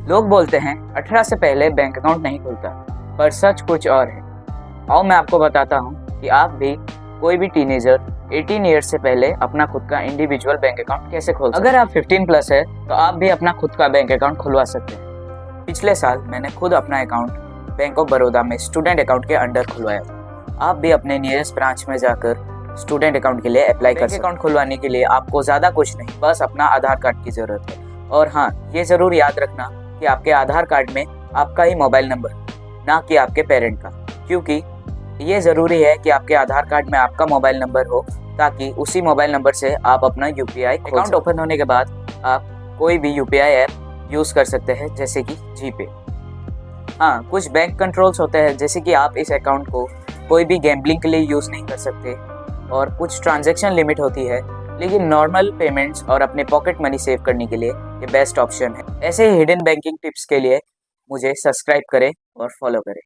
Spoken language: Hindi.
लोग बोलते हैं 18 से पहले बैंक अकाउंट नहीं खुलता, पर सच कुछ और है। आओ मैं आपको बताता हूँ कि आप भी कोई भी टीनेजर 18 ईयर्स से पहले अपना खुद का इंडिविजुअल बैंक अकाउंट कैसे खोल सकते हैं। अगर आप 15 प्लस है तो आप भी अपना खुद का बैंक अकाउंट खुलवा सकते हैं। पिछले साल मैंने खुद अपना अकाउंट बैंक ऑफ बड़ौदा में स्टूडेंट अकाउंट के अंडर खुलवाया। आप भी अपने नियरेस्ट ब्रांच में जाकर स्टूडेंट अकाउंट के लिए अप्लाई कर सकते हैं। अकाउंट खुलवाने के लिए आपको ज़्यादा कुछ नहीं, बस अपना आधार कार्ड की ज़रूरत है। और हाँ, ये ज़रूर याद रखना कि आपके आधार कार्ड में आपका ही मोबाइल नंबर, ना कि आपके पेरेंट का, क्योंकि ये ज़रूरी है कि आपके आधार कार्ड में आपका मोबाइल नंबर हो, ताकि उसी मोबाइल नंबर से आप अपना यूपीआई अकाउंट ओपन होने के बाद आप कोई भी यूपीआई ऐप यूज़ कर सकते हैं, जैसे कि जीपे। हाँ, कुछ बैंक कंट्रोल्स होते हैं, जैसे कि आप इस अकाउंट को कोई भी गैम्बलिंग के लिए यूज़ नहीं कर सकते, और कुछ ट्रांजैक्शन लिमिट होती है, लेकिन नॉर्मल पेमेंट्स और अपने पॉकेट मनी सेव करने के लिए ये बेस्ट ऑप्शन है। ऐसे ही हिडन बैंकिंग टिप्स के लिए मुझे सब्सक्राइब करें और फॉलो करें।